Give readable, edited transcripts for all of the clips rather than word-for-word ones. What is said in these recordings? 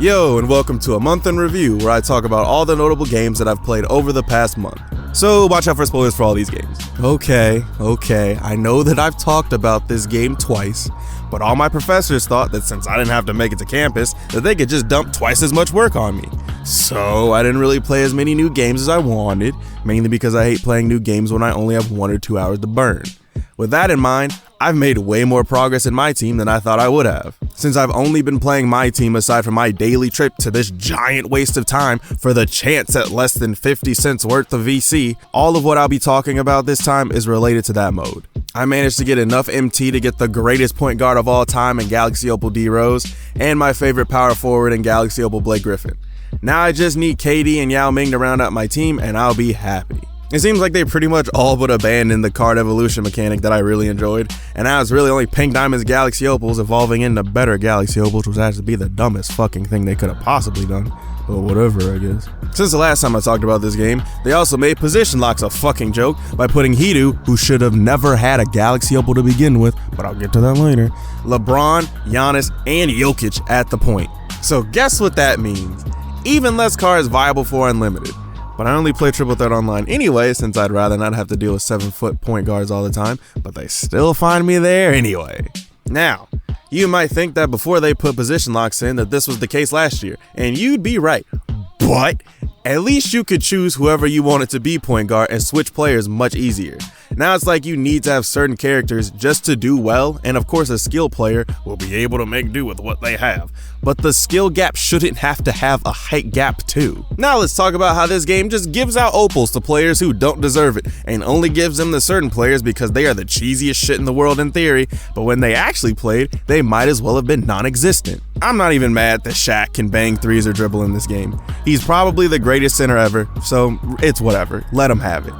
Yo, and welcome to a month in review where I talk about all the notable games that I've played over the past month. So watch out for spoilers for all these games. Okay, I know that I've talked about this game twice, but all my professors thought that since I didn't have to make it to campus, that they could just dump twice as much work on me. So I didn't really play as many new games as I wanted, mainly because I hate playing new games when I only have 1 or 2 hours to burn. With that in mind, I've made way more progress in my team than I thought I would have. Since I've only been playing my team aside from my daily trip to this giant waste of time for the chance at less than 50 cents worth of VC, all of what I'll be talking about this time is related to that mode. I managed to get enough MT to get the greatest point guard of all time in Galaxy Opal D Rose, and my favorite power forward in Galaxy Opal Blake Griffin. Now I just need KD and Yao Ming to round out my team and I'll be happy. It seems like they pretty much all but abandoned the card evolution mechanic that I really enjoyed, and now it's really only Pink Diamonds Galaxy Opals evolving into better Galaxy Opals, which has to be the dumbest fucking thing they could have possibly done. But whatever, I guess. Since the last time I talked about this game, they also made position locks a fucking joke by putting Hidu, who should have never had a Galaxy Opal to begin with, but I'll get to that later, LeBron, Giannis, and Jokic at the point. So guess what that means? Even less car is viable for Unlimited. But I only play triple threat online anyway, since I'd rather not have to deal with 7-foot point guards all the time, but they still find me there anyway. Now, you might think that before they put position locks in that this was the case last year, and you'd be right, but at least you could choose whoever you wanted to be point guard and switch players much easier. Now it's like you need to have certain characters just to do well, and of course a skill player will be able to make do with what they have. But the skill gap shouldn't have to have a height gap too. Now let's talk about how this game just gives out opals to players who don't deserve it, and only gives them to certain players because they are the cheesiest shit in the world in theory, but when they actually played, they might as well have been non-existent. I'm not even mad that Shaq can bang threes or dribble in this game. He's probably the greatest center ever, so it's whatever, let him have it.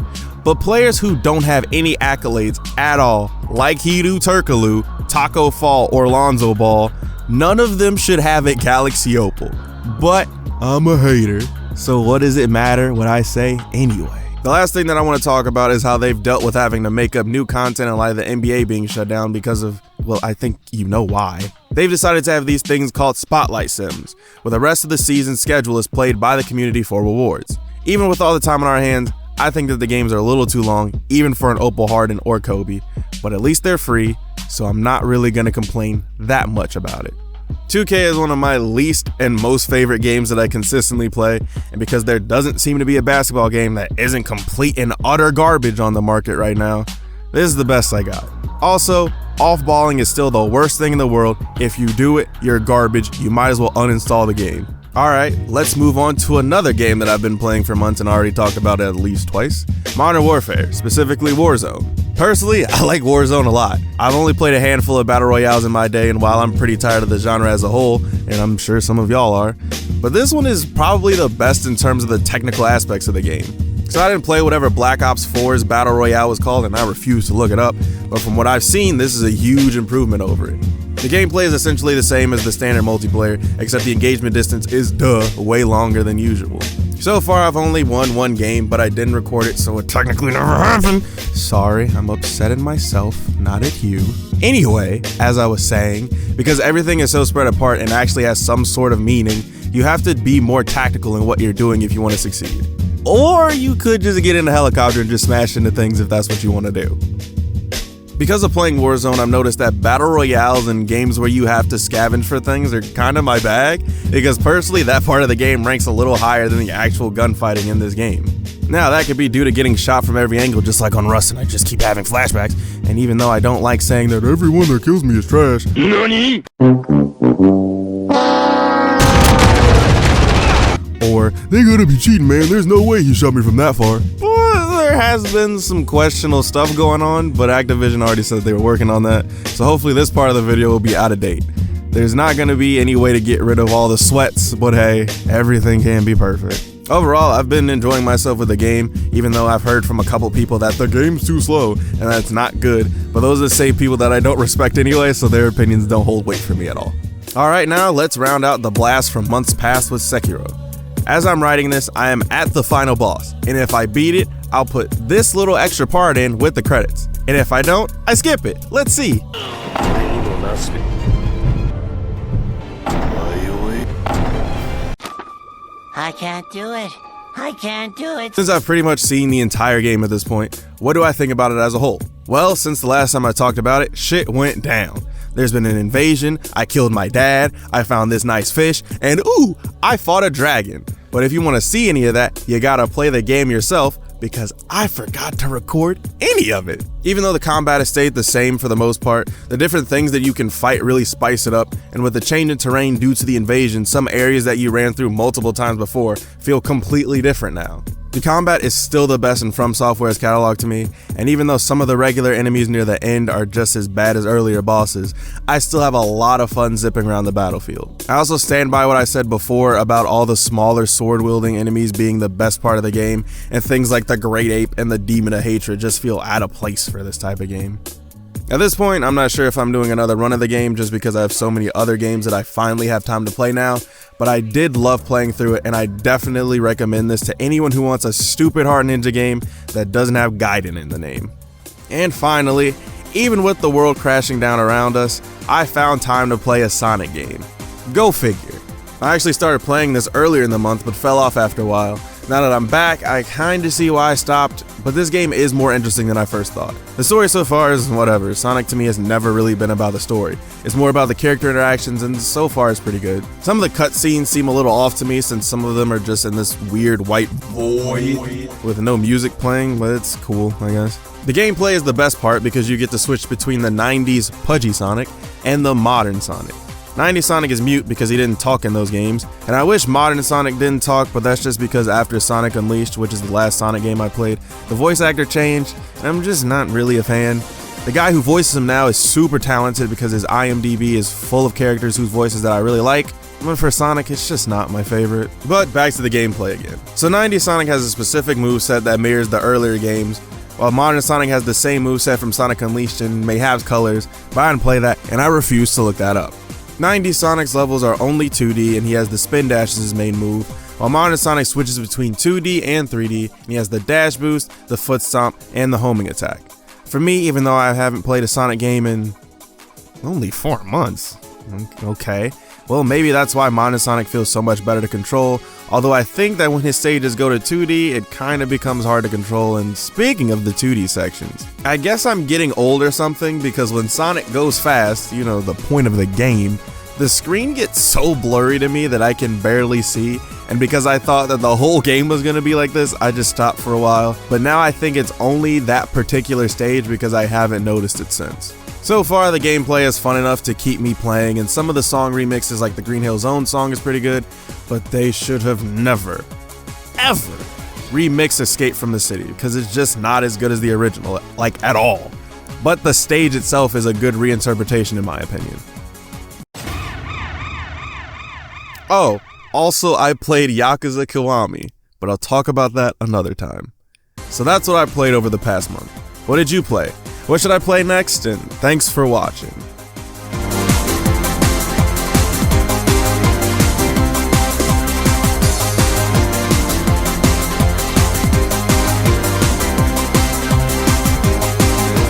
But players who don't have any accolades at all, like Hidu Turkoglu, Taco Fall, or Lonzo Ball, none of them should have a Galaxy Opal. But I'm a hater, so what does it matter what I say anyway? The last thing that I want to talk about is how they've dealt with having to make up new content in light of the NBA being shut down because of, well, I think you know why. They've decided to have these things called Spotlight Sims, where the rest of the season schedule is played by the community for rewards. Even with all the time on our hands, I think that the games are a little too long, even for an Opal Harden or Kobe, but at least they're free, so I'm not really going to complain that much about it. 2K is one of my least and most favorite games that I consistently play, and because there doesn't seem to be a basketball game that isn't complete and utter garbage on the market right now, this is the best I got. Also, off-balling is still the worst thing in the world. If you do it, you're garbage. You might as well uninstall the game. Alright, let's move on to another game that I've been playing for months and already talked about at least twice. Modern Warfare, specifically Warzone. Personally, I like Warzone a lot. I've only played a handful of battle royales in my day, and while I'm pretty tired of the genre as a whole, and I'm sure some of y'all are, but this one is probably the best in terms of the technical aspects of the game. So I didn't play whatever Black Ops 4's battle royale was called, and I refuse to look it up, but from what I've seen, this is a huge improvement over it. The gameplay is essentially the same as the standard multiplayer, except the engagement distance is way longer than usual. So far I've only won one game, but I didn't record it, so it technically never happened. Sorry, I'm upset at myself, not at you. Anyway, as I was saying, because everything is so spread apart and actually has some sort of meaning, you have to be more tactical in what you're doing if you want to succeed. Or you could just get in a helicopter and just smash into things if that's what you want to do. Because of playing Warzone, I've noticed that battle royales and games where you have to scavenge for things are kind of my bag, because personally that part of the game ranks a little higher than the actual gunfighting in this game. Now that could be due to getting shot from every angle just like on Rust, and I just keep having flashbacks, and even though I don't like saying that everyone that kills me is trash, NANI? Or, they gotta be cheating, man, there's no way he shot me from that far. There has been some questionable stuff going on, but Activision already said they were working on that, so hopefully this part of the video will be out of date. There's not going to be any way to get rid of all the sweats, but hey, everything can be perfect. Overall, I've been enjoying myself with the game, even though I've heard from a couple people that the game's too slow, and that's not good, but those are the same people that I don't respect anyway, so their opinions don't hold weight for me at all. Alright, now let's round out the blast from months past with Sekiro. As I'm writing this, I am at the final boss, and if I beat it, I'll put this little extra part in with the credits, and if I don't, I skip it. Let's see. I can't do it. I can't do it. Since I've pretty much seen the entire game at this point, what do I think about it as a whole? Well, since the last time I talked about it, shit went down. There's been an invasion, I killed my dad, I found this nice fish, and ooh, I fought a dragon. But if you want to see any of that, you gotta play the game yourself, because I forgot to record any of it. Even though the combat has stayed the same for the most part, the different things that you can fight really spice it up, and with the change in terrain due to the invasion, some areas that you ran through multiple times before feel completely different now. The combat is still the best in From Software's catalog to me, and even though some of the regular enemies near the end are just as bad as earlier bosses, I still have a lot of fun zipping around the battlefield. I also stand by what I said before about all the smaller sword-wielding enemies being the best part of the game, and things like the Great Ape and the Demon of Hatred just feel out of place for this type of game. At this point, I'm not sure if I'm doing another run of the game just because I have so many other games that I finally have time to play now, but I did love playing through it, and I definitely recommend this to anyone who wants a stupid hard ninja game that doesn't have Gaiden in the name. And finally, even with the world crashing down around us, I found time to play a Sonic game. Go figure. I actually started playing this earlier in the month but fell off after a while. Now that I'm back, I kinda see why I stopped, but this game is more interesting than I first thought. The story so far is whatever. Sonic to me has never really been about the story. It's more about the character interactions, and so far it's pretty good. Some of the cutscenes seem a little off to me since some of them are just in this weird white void with no music playing, but it's cool, I guess. The gameplay is the best part because you get to switch between the 90s pudgy Sonic and the modern Sonic. 90s Sonic is mute because he didn't talk in those games, and I wish modern Sonic didn't talk, but that's just because after Sonic Unleashed, which is the last Sonic game I played, the voice actor changed, and I'm just not really a fan. The guy who voices him now is super talented because his IMDb is full of characters whose voices that I really like, but for Sonic, it's just not my favorite. But back to the gameplay again. So 90s Sonic has a specific moveset that mirrors the earlier games, while modern Sonic has the same moveset from Sonic Unleashed and may have colors, but I didn't play that, and I refuse to look that up. 90s Sonic's levels are only 2D, and he has the spin dash as his main move, while modern Sonic switches between 2D and 3D, and he has the dash boost, the foot stomp, and the homing attack. For me, even though I haven't played a Sonic game in only 4 months, okay, well maybe that's why modern Sonic feels so much better to control, although I think that when his stages go to 2D, it kinda becomes hard to control. And speaking of the 2D sections, I guess I'm getting old or something, because when Sonic goes fast, you know, the point of the game, the screen gets so blurry to me that I can barely see, and because I thought that the whole game was gonna be like this, I just stopped for a while, but now I think it's only that particular stage because I haven't noticed it since. So far, the gameplay is fun enough to keep me playing, and some of the song remixes like the Green Hill Zone song is pretty good, but they should have never, ever remixed Escape from the City, because it's just not as good as the original, like at all. But the stage itself is a good reinterpretation in my opinion. Oh, also I played Yakuza Kiwami, but I'll talk about that another time. So that's what I played over the past month. What did you play? What should I play next? And thanks for watching.